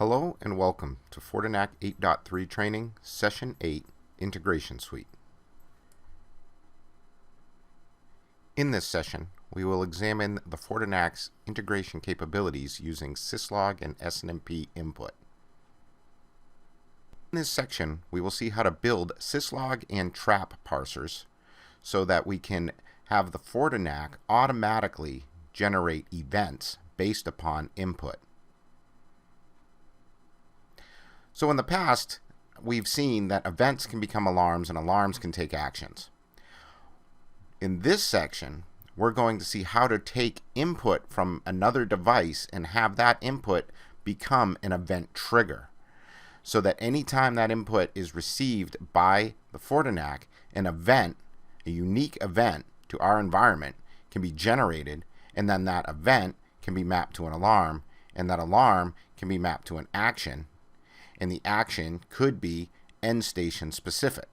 Hello and welcome to Fortinac 8.3 Training, Session 8, Integration Suite. In this session, we will examine the Fortinac's integration capabilities using syslog and SNMP input. In this section, we will see how to build syslog and trap parsers so that we can have the Fortinac automatically generate events based upon input. So in the past, we've seen that events can become alarms and alarms can take actions. In this section, we're going to see how to take input from another device and have that input become an event trigger, so that anytime that input is received by the Fortinac, an event, a unique event to our environment, can be generated, and then that event can be mapped to an alarm, and that alarm can be mapped to an action, and the action could be end station specific.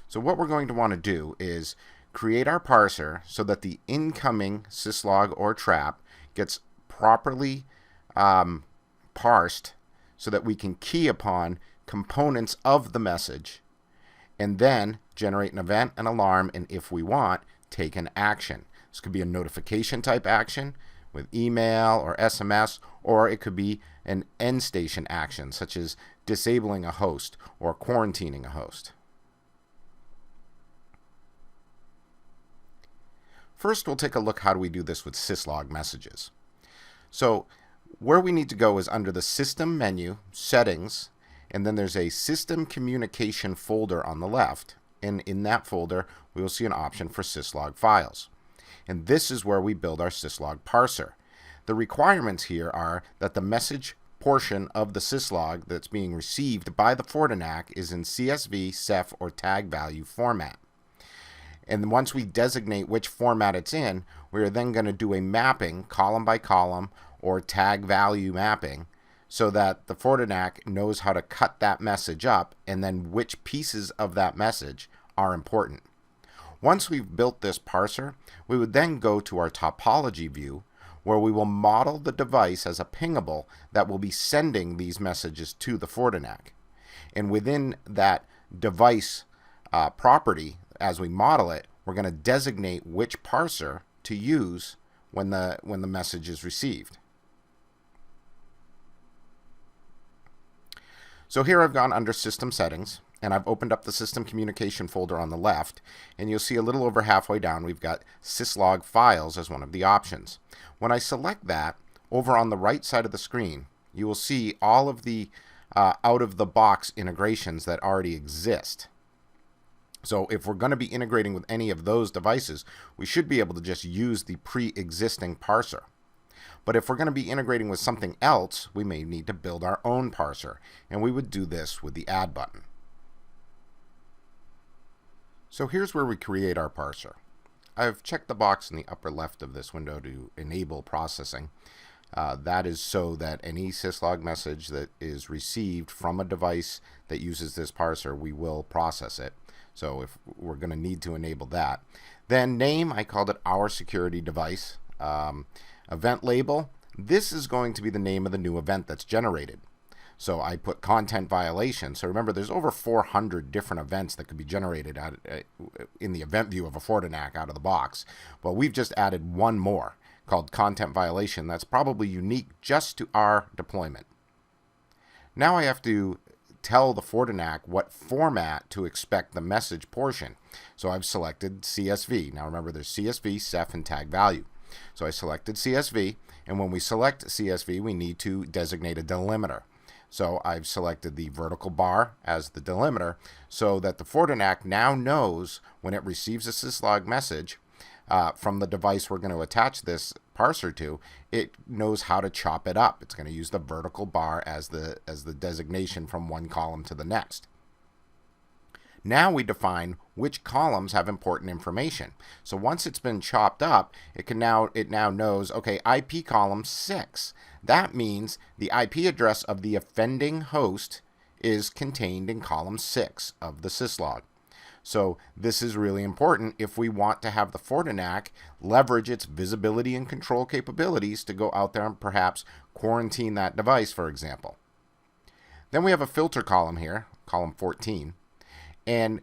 So what we're going to want to do is create our parser so that the incoming syslog or trap gets properly parsed so that we can key upon components of the message and then generate an event, an alarm, and if we want, take an action. This could be a notification type action with email or SMS, or it could be an end station action such as disabling a host or quarantining a host. First, we'll take a look how do we do this with syslog messages. So where we need to go is under the System menu, Settings, and then there's a System Communication folder on the left, and in that folder we will see an option for syslog files. And this is where we build our syslog parser. The requirements here are that the message portion of the syslog that's being received by the Fortinac is in CSV, CEF, or tag value format. And once we designate which format it's in, we are then going to do a mapping, column by column, or tag value mapping, so that the Fortinac knows how to cut that message up and then which pieces of that message are important. Once we've built this parser, we would then go to our topology view where we will model the device as a pingable that will be sending these messages to the Fortinac. And within that device property, as we model it, we're going to designate which parser to use when the message is received. So here I've gone under System Settings, and I've opened up the System Communication folder on the left, and you'll see a little over halfway down we've got syslog files as one of the options. When I select that, over on the right side of the screen, you will see all of the out-of-the-box integrations that already exist. So if we're going to be integrating with any of those devices, we should be able to just use the pre-existing parser. But if we're going to be integrating with something else, we may need to build our own parser, and we would do this with the Add button. So here's where we create our parser. I've checked the box in the upper left of this window to enable processing. That is so that any syslog message that is received from a device that uses this parser, we will process it. So if we're going to need to enable that. Then name, I called it our security device. Event label, this is going to be the name of the new event that's generated. So I put content violation. So remember, there's over 400 different events that could be generated in the event view of a Fortinac out of the box. Well, we've just added one more called content violation that's probably unique just to our deployment. Now I have to tell the Fortinac what format to expect the message portion. So I've selected CSV. Now remember, there's CSV, CEF, and tag value. So I selected CSV, and when we select CSV, we need to designate a delimiter. So I've selected the vertical bar as the delimiter so that the Fortinac now knows when it receives a syslog message from the device we're going to attach this parser to, it knows how to chop it up. It's going to use the vertical bar as the designation from one column to the next. Now we define which columns have important information. So once it's been chopped up, it now knows, okay, IP column 6. That means the IP address of the offending host is contained in column 6 of the syslog. So this is really important if we want to have the Fortinac leverage its visibility and control capabilities to go out there and perhaps quarantine that device, for example. Then we have a filter column here, column 14, and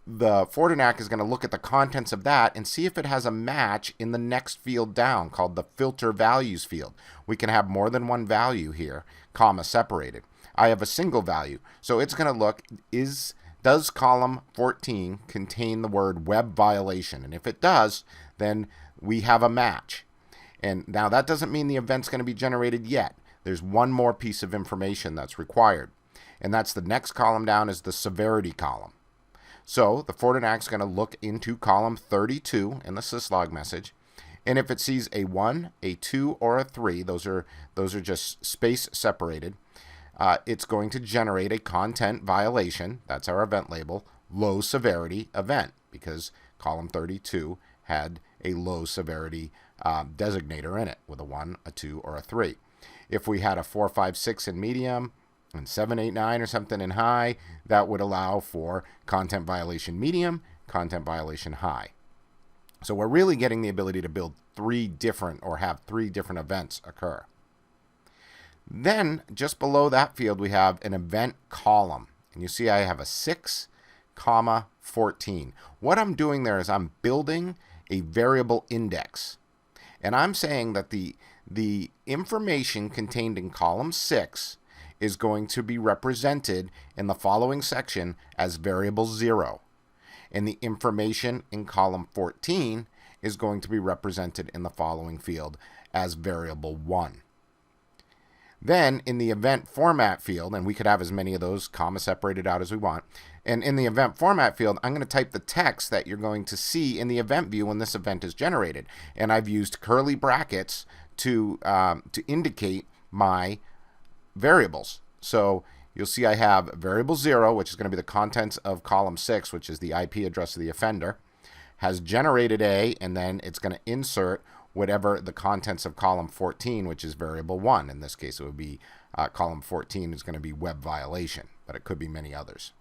the Fortinac is going to look at the contents of that and see if it has a match in the next field down called the filter values field. We can have more than one value here, comma separated. I have a single value, so it's going to look, does column 14 contain the word web violation? And if it does, then we have a match. And now that doesn't mean the event's going to be generated yet. There's one more piece of information that's required, and that's the next column down is the severity column. So the Fortinac's going to look into column 32 in the syslog message, and if it sees a 1, a 2, or a 3, those are just space separated, it's going to generate a content violation, that's our event label, low severity event, because column 32 had a low severity designator in it with a 1, a 2, or a 3. If we had a 4, 5, 6 in medium, and 7, 8, 9 or something in high, that would allow for content violation medium, content violation high. So we're really getting the ability to build have three different events occur. Then just below that field we have an event column, and you see I have a 6, 14. What I'm doing there is I'm building a variable index, and I'm saying that the information contained in column 6 is going to be represented in the following section as variable 0. And the information in column 14 is going to be represented in the following field as variable 1. Then in the event format field, and we could have as many of those comma separated out as we want, and in the event format field, I'm going to type the text that you're going to see in the event view when this event is generated. And I've used curly brackets to indicate my variables. So you'll see I have variable 0, which is going to be the contents of column 6, which is the IP address of the offender, has generated A, and then it's going to insert whatever the contents of column 14, which is variable 1. In this case, it would be column 14 is going to be web violation, but it could be many others.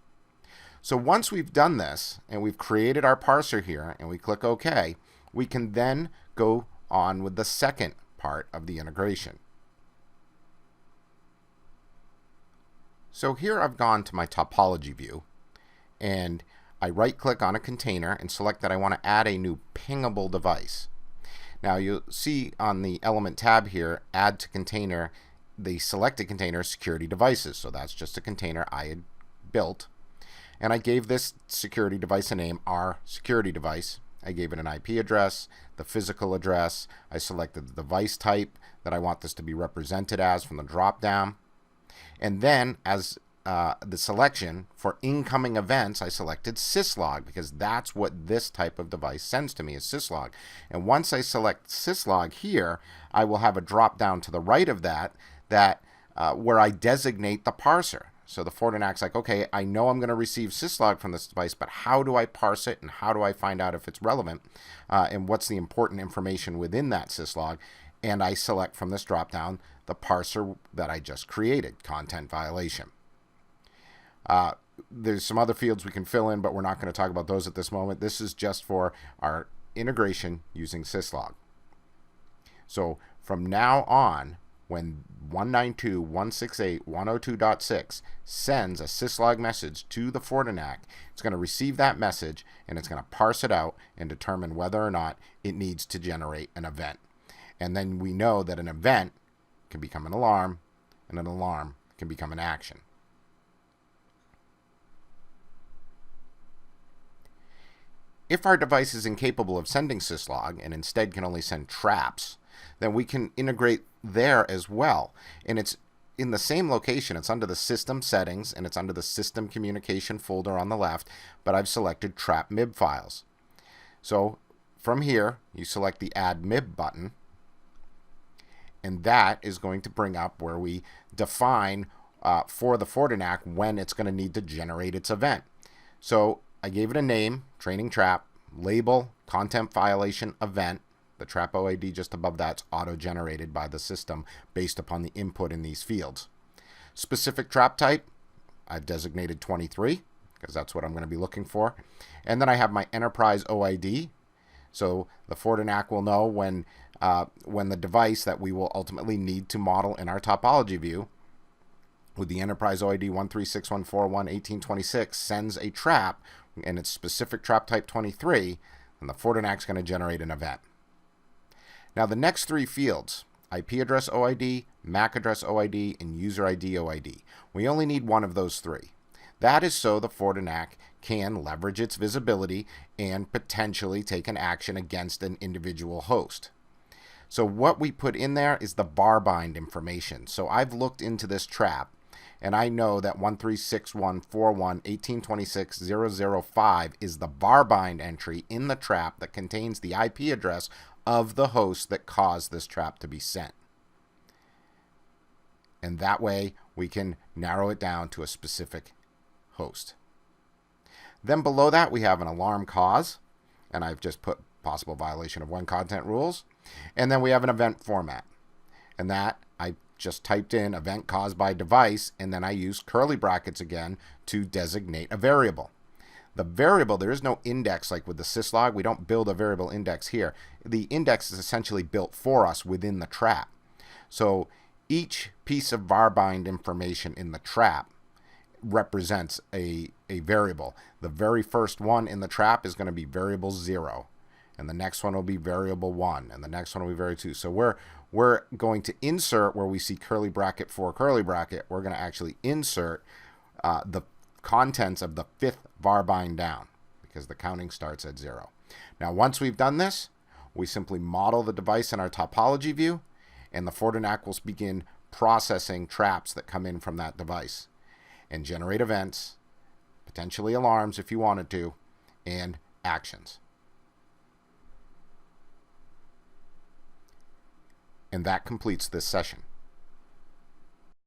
So once we've done this, and we've created our parser here, and we click OK, we can then go on with the second part of the integration. So here I've gone to my topology view, and I right-click on a container and select that I want to add a new pingable device. Now you'll see on the element tab here, add to container, the selected container security devices. So that's just a container I had built. And I gave this security device a name, R security device. I gave it an IP address, the physical address. I selected the device type that I want this to be represented as from the drop-down. And then as the selection for incoming events, I selected syslog because that's what this type of device sends to me is syslog. And once I select syslog here, I will have a drop down to the right of that where I designate the parser. So the Fortinac's like, okay, I know I'm going to receive syslog from this device, but how do I parse it and how do I find out if it's relevant and what's the important information within that syslog? And I select from this drop down the parser that I just created, content violation. There's some other fields we can fill in, but we're not going to talk about those at this moment. This is just for our integration using syslog. So from now on, when 192.168.102.6 sends a syslog message to the Fortinac, it's going to receive that message and it's going to parse it out and determine whether or not it needs to generate an event. And then we know that an event can become an alarm, and an alarm can become an action. If our device is incapable of sending syslog and instead can only send traps, then we can integrate there as well. And it's in the same location. It's under the system settings and it's under the system communication folder on the left, but I've selected trap MIB files. So from here, you select the add MIB button, and that is going to bring up where we define for the Fortinac when it's going to need to generate its event. So I gave it a name, training trap, label, content violation event. The trap OID just above that's auto-generated by the system based upon the input in these fields. Specific trap type, I've designated 23, because that's what I'm going to be looking for. And then I have my enterprise OID. So the Fortinet will know when the device that we will ultimately need to model in our topology view with the enterprise OID 136.141.1826 sends a trap, and it's specific trap type 23, and the Fortinet is going to generate an event. Now the next three fields, IP address OID, MAC address OID, and user ID OID, we only need one of those three. That is so the Fortinet can leverage its visibility and potentially take an action against an individual host. So what we put in there is the var bind information. So I've looked into this trap, and I know that 136.141.1826.005 is the var bind entry in the trap that contains the IP address of the host that caused this trap to be sent. And that way we can narrow it down to a specific host. Then below that we have an alarm cause, and I've just put possible violation of one content rules. And then we have an event format, and that I just typed in event caused by device, and then I used curly brackets again to designate a variable. The variable, there is no index like with the syslog. We don't build a variable index here. The index is essentially built for us within the trap. So each piece of var bind information in the trap represents a variable. The very first one in the trap is going to be variable 0, and the next one will be variable 1, and the next one will be variable 2. So we're going to insert, where we see curly bracket for curly bracket, we're going to actually insert the contents of the 5th var bind down, because the counting starts at 0. Now once we've done this, we simply model the device in our topology view, and the Fortinet will begin processing traps that come in from that device and generate events, potentially alarms if you wanted to, and actions. And that completes this session.